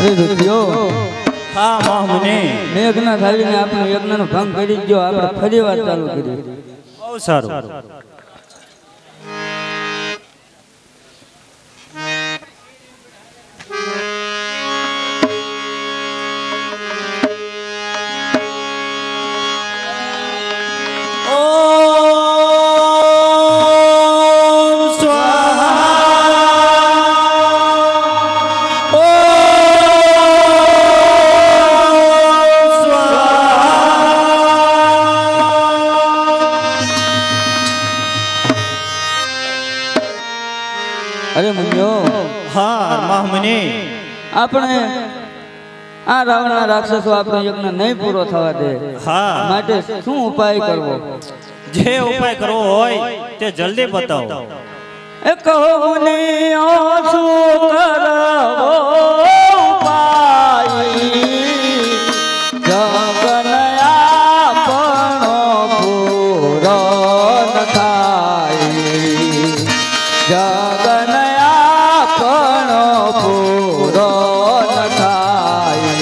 અરે રુદ્યો હા મહામુનિ મેઘના થાળીને આપણે યજ્ઞનો ભંગ કરી દો આપણે ફરી વાર ચાલુ કરી બહુ સારું અરે મુનિયો હા મહામુનિ આપણે આ રાવણના રાક્ષસો આપણો યજ્ઞ નહીં પૂરો થવા દે હા માટે શું ઉપાય કરવો જે ઉપાય કરવો હોય તે જલ્દી બતાવો એ કહો મુનિયો શું કરવો ઉપાય જગનયા પણ પૂરો ન થાય જગનયા પણ પૂરો ન થાય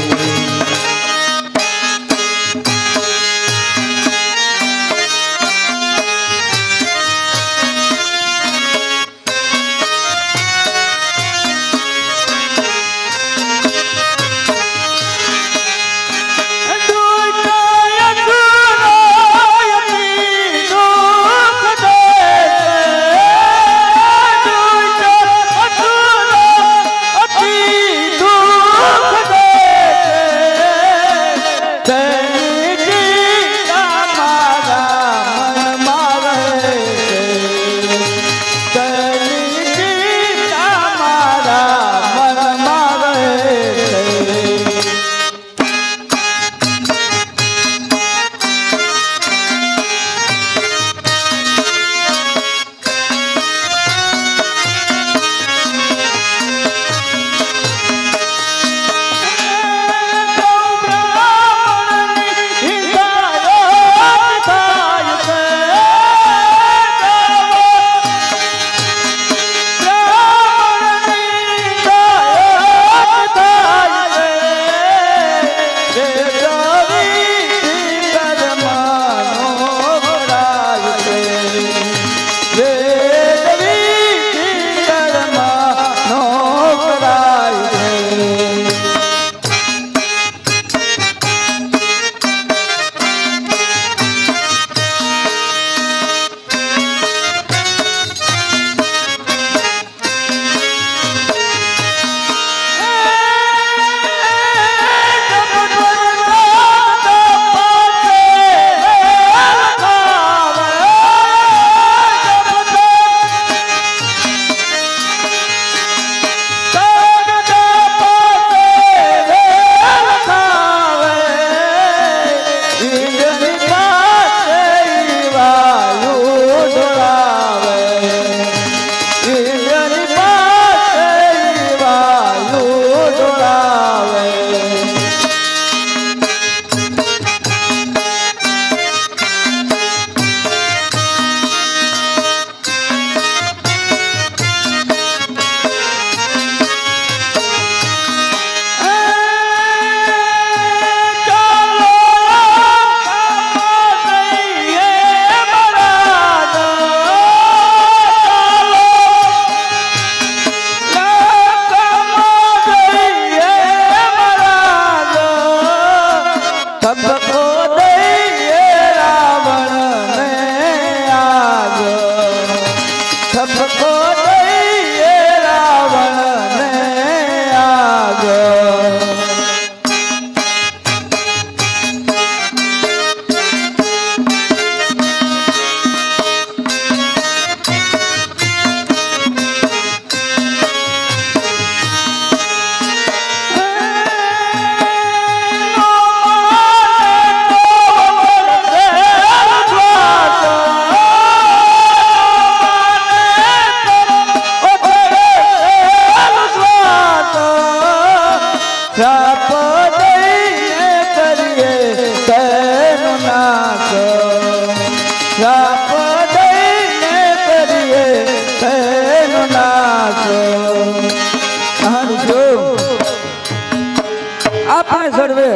આપણે સર્વે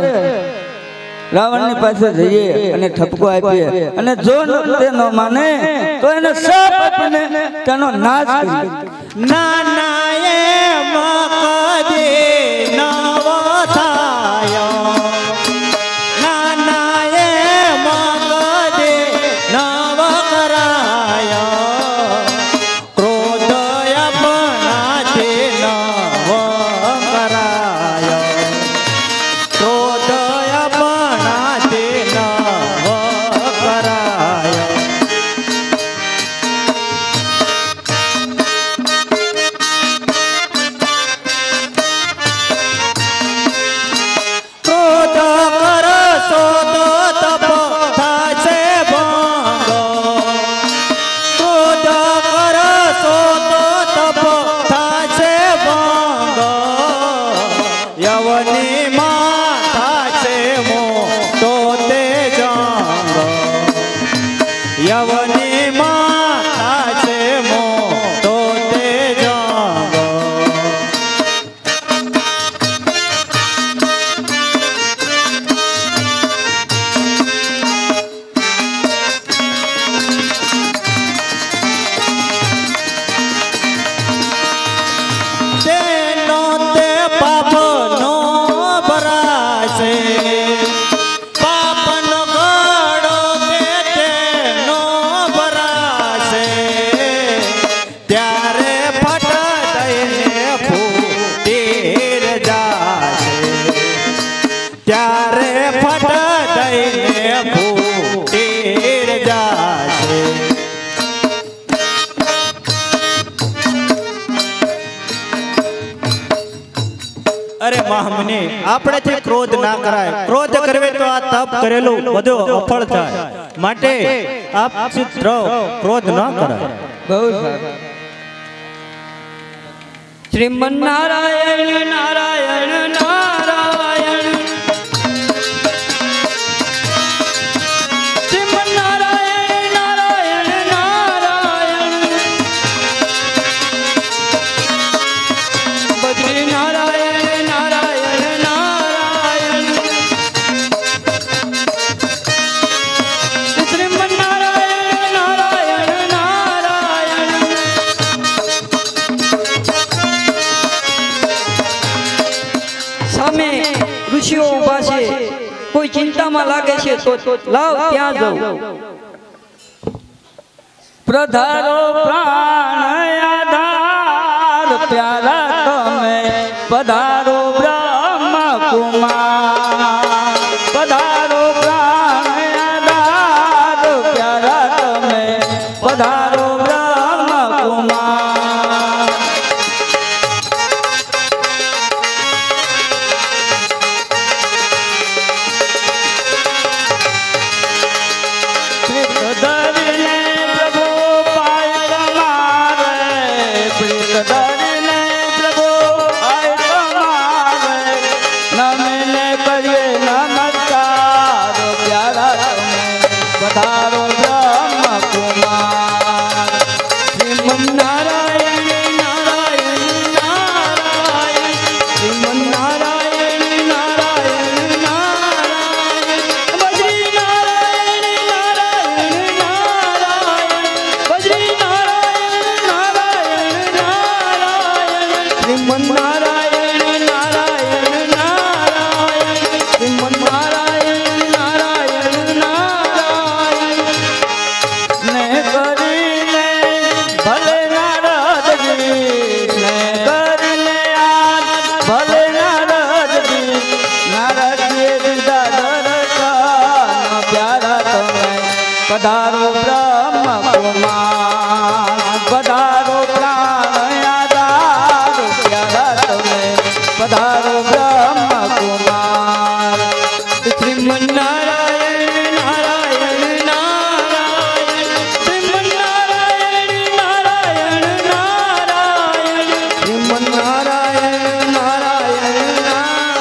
રાવણની પાસે જઈએ અને ઠપકો આપીએ અને જો તે ન માને તો એને શાપ આપીને તેનો નાશ કરીએ. નાના એ મકદે નવ થાયો, નાના એ મકદે નવ કરાયો, ક્રોધ અપનાથી નવ કરાયો, ક્રોધ અપનાથી નવ કરાયો. યવની માતા છે મોટો તે જંગ, યવની માતા છે મોટો તે જંગ. તેનો તે પાપનો ભરાશે, પાપનો ઘડો કે તેનો ભરાશે, ત્યારે ફટ દઈને ફૂટી જાશે, ત્યારે ફટ દઈને ફૂટી જાશે. અરે મહામુનિ, આપણેથી ક્રોધ ના કરાય. ક્રોધ કરવે તો આ તપ કરેલું બધું અફળ થાય. માટે આપ ચિત્ર ક્રોધ ન કરાય. બહુ સારું. શ્રીમન નારાયણ નારાયણ નારાયણ, શ્રીમન નારાયણ નારાયણ નારાયણ, બદ્રી નારાયણ નારાયણ નારાયણ, શ્રીમન નારાયણ નારાયણ નારાયણ. સામે ઋષિઓ ઊભા છે, કોઈ ચિંતામાં લાગે છે તો લાવ ત્યાં જાઓ. પ્રધારો પ્રાણ આધાર પ્યારા તમે, પધારો બ્રહ્મ કુમાર, પધારો પ્રાણ આધાર પ્યારા તમે, પધારો બ્રહ્મ કુમાર. ધરીને પ્રભુ પાય તમારે, ધરીને પ્રભુ પાય તમારે, નમીને કરીએ નમસ્કાર પ્યારા તમે, પધારો બ્રહ્મ કુમાર. શ્રીમન નારાયણ નારાયણ નારાયણ, શ્રીમન નારાયણ નારાયણ નારાયણ, બદ્રી નારાયણ નારાયણ નારાયણ, બદ્રી નારાયણ નારાયણ નારાયણ, શ્રીમન નારાયણ નારાયણ નારાયણ, શ્રીમન નારાયણ નારાયણ નારાયણ. ને કરીને ભલે નારદજી, ને કરીને આજ ભલે નારદજી, નારદજીએ દીધા દર્શન પ્યારા તમે, પધારો બ્રહ્મ કુમાર, પધારો પ્રાણ આધાર પ્યારા તમે, પધારો બ્રહ્મ કુમાર. શ્રીમન નારાયણ નારાયણ નારાયણ, શ્રીમન નારાયણ નારાયણ નારાયણ, શ્રીમન નારાયણ નારાયણ નારાયણ.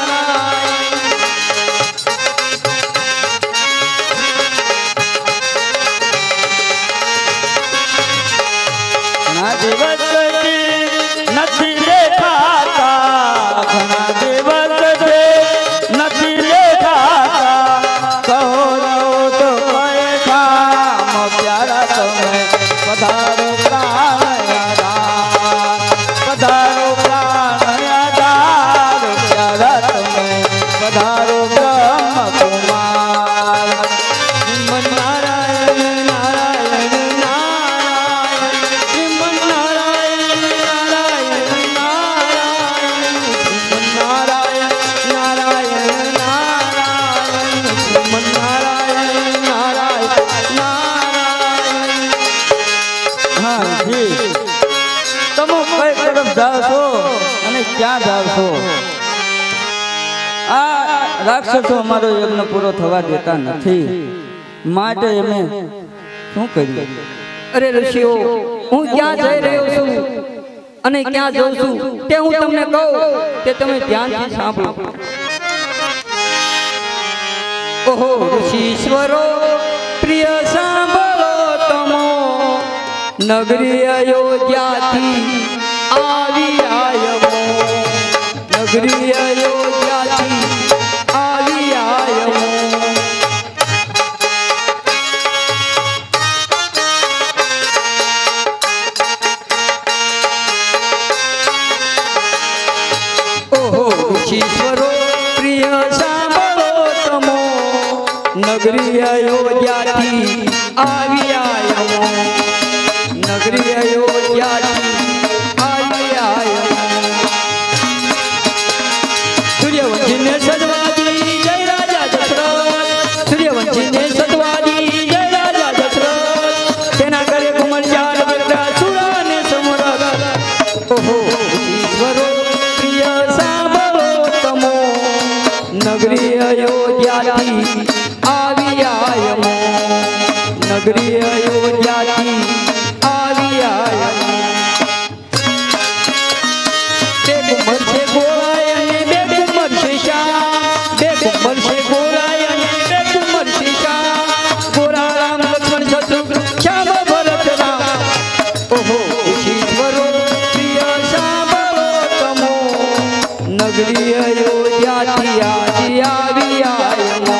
ક્યાં જાવ છો? આ રાક્ષસો અમારો યજ્ઞ પૂરો થવા દેતા નથી, માટે અમે શું કરીએ? અરે ઋષિઓ, હું ક્યાં જઈ રહ્યો છું અને ક્યાં જઉં છું તે હું તમને કહું તે તમે ધ્યાનથી સાંભળો. ઓહો ઋષીશ્વરો પ્રિય સાંભળો તમો, નગરી અયોધ્યાથી આવી આયમો, નગરી અયોધ્યાથી આવી આયમો. ઓહો ઋષીશ્વરો પ્રિય સાંભળો તમો, નગરી અયોધ્યાથી આવી આયમો, નગરી અયોધ્યાથી આવી આયમો. સૂર્યવંશીને સદવાદી જય રાજા દશરથ, સૂર્યવંશીને સદવાદી જય રાજા દશરથ, તેના ઘરે કુમળજાળ બેટા સુરાને સમરથ. ઓહો ઈશ્વરો પ્રિય સાંભળો તમો, નગરી અયોધ્યાથી આવી આયમો, નગરી અયોધ્યાથી આવી આયમો. બે કુંભર છે ગોળાય અને બે કુંભર છે શ્યામ, બે કુંભર છે ગોળાય અને બે કુંભર છે શ્યામ, ગોરા રામ લક્ષ્મણ શત્રુઘ્ન શ્યામ ભરત રામ. ઓહો ઈશ્વરો પ્રિય સાંભળો તમો, નગરી અયોધ્યાથી આજી આવી આયમો,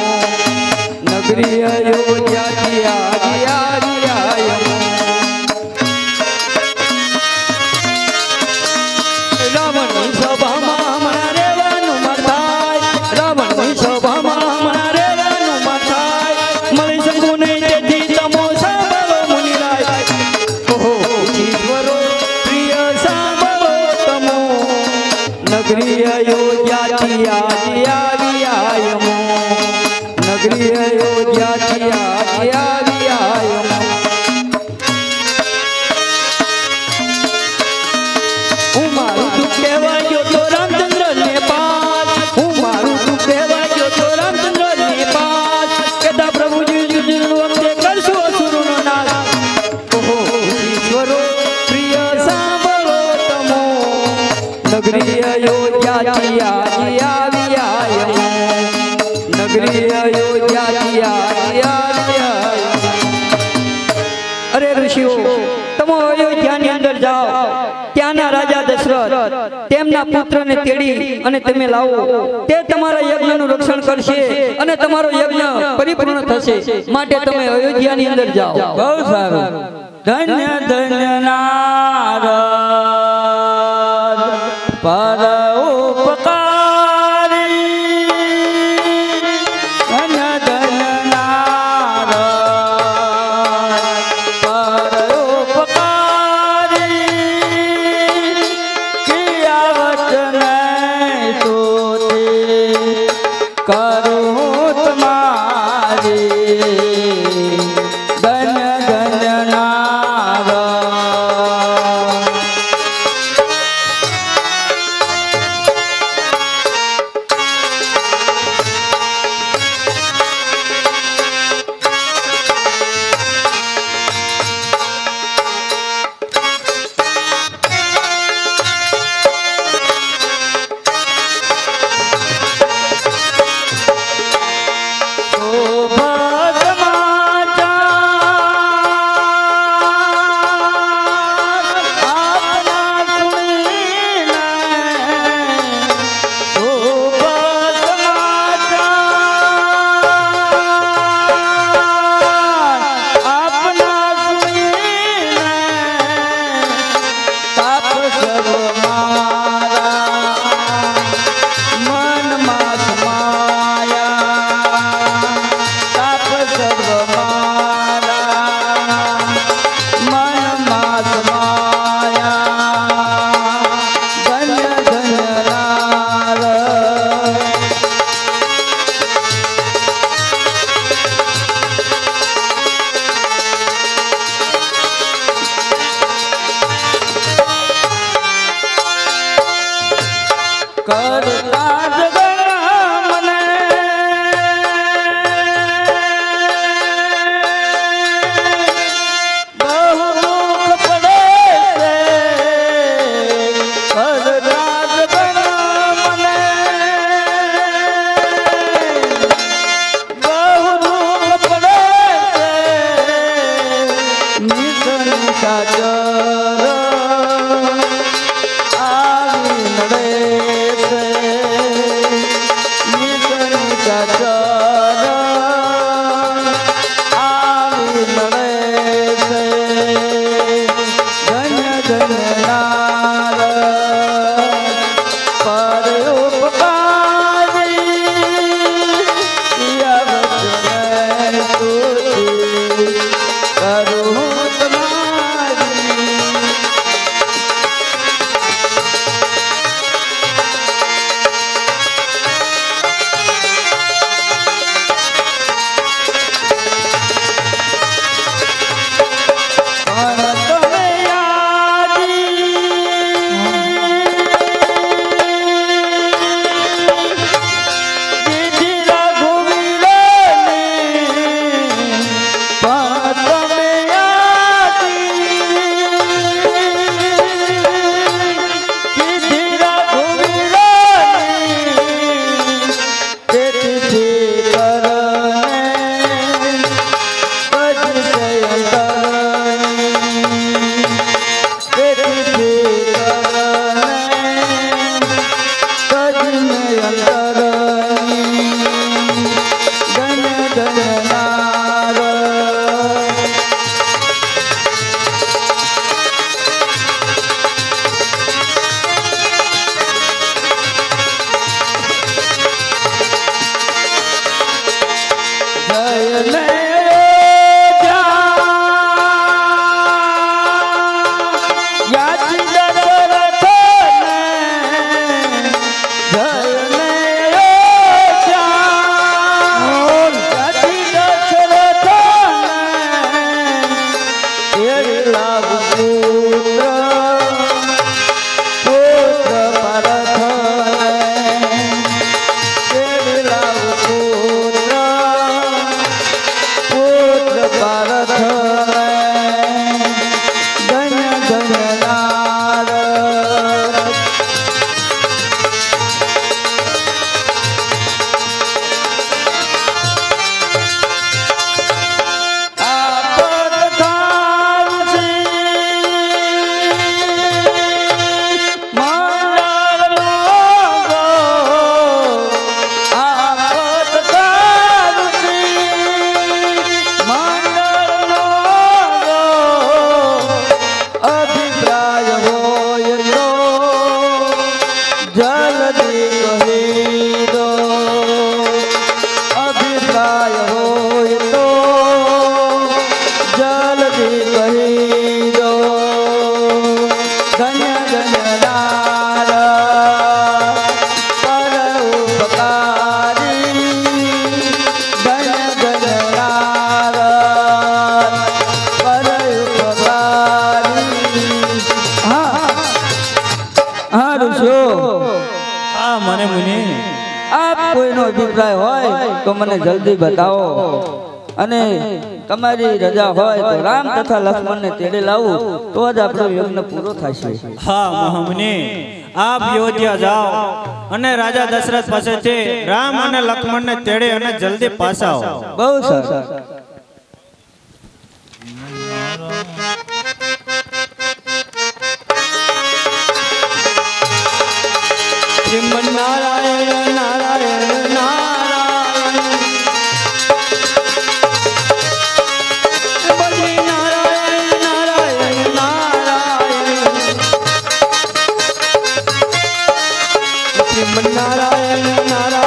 નગરી અયોધ્યાથી આજી આવી આયમો. રાવણની સભામાં હમણાં રહેવાનું મન થાય, રાવણની સભામાં હમણાં રહેવાનું મન થાય, મળી શકું નહીં તેથી તમો સાંભળો મુનિરાય. ઓહો ઈશ્વરો પ્રિય સાંભળો તમો, નગરી અયોધ્યાથી આજી આવી આયમો, નગરી અયોધ્યાથી આજી આવી આયમો. હું મારું દુઃખ કહેવાય ગયો તો રામચંદ્ર ને પાસ, હું મારું દુઃખ કહેવાય ગયો તો રામચંદ્ર ને પાસ, કહેતા પ્રભુજી યુદ્ધ વખતે કરશો અસુરનો નાશ. ઓહો ઈશ્વરો પ્રિય સાંભળો તમો, નગરી અયોધ્યાથી આજી આવી આયમો, નગરી અયોધ્યાથી આજી આવી આયમો. અરે ઋષિઓ, તમે અયોધ્યાની અંદર જાઓ, ત્યાંના રાજા દશરથ તેમના પુત્રને તેડી અને તમે લાવો, તે તમારા યજ્ઞનું રક્ષણ કરશે અને તમારો યજ્ઞ પરિપૂર્ણ થશે, માટે તમે અયોધ્યાની અંદર જાઓ. બહુ સારું. ધન્ય ધન્ય નારદ પર ઉપકારી, ધન્ય ધન્ય નારદ પર ઉપકારી, કિયા વચન સ્તુતિ કરું તમારી, ધન્ય ધન્ય નારદ. કરતા જગણા મને બહુ દુઃખ પડે છે. કરતા જગણા મને બહુ દુઃખ પડે છે. નિસન સાચર અભિપ્રાય હોય તો મને જલ્દી બતાવો અને તમારી રજા હોય તો રામ તથા લક્ષ્મણને તેડે લાવું તો જ આપણો યજ્ઞ પૂરો થશે. હા મહામુનિ, આપ અયોધ્યા જાઓ અને રાજા દશરથ પાસેથી રામ અને લક્ષ્મણને તેડે અને જલ્દી પાછા આવો. બહુ સરસ. શ્રીમન નારાયણ નારાયણ નારાયણ બલી નારાયણ નારાયણ નારાયણ શ્રીમન નારાયણ નારાયણ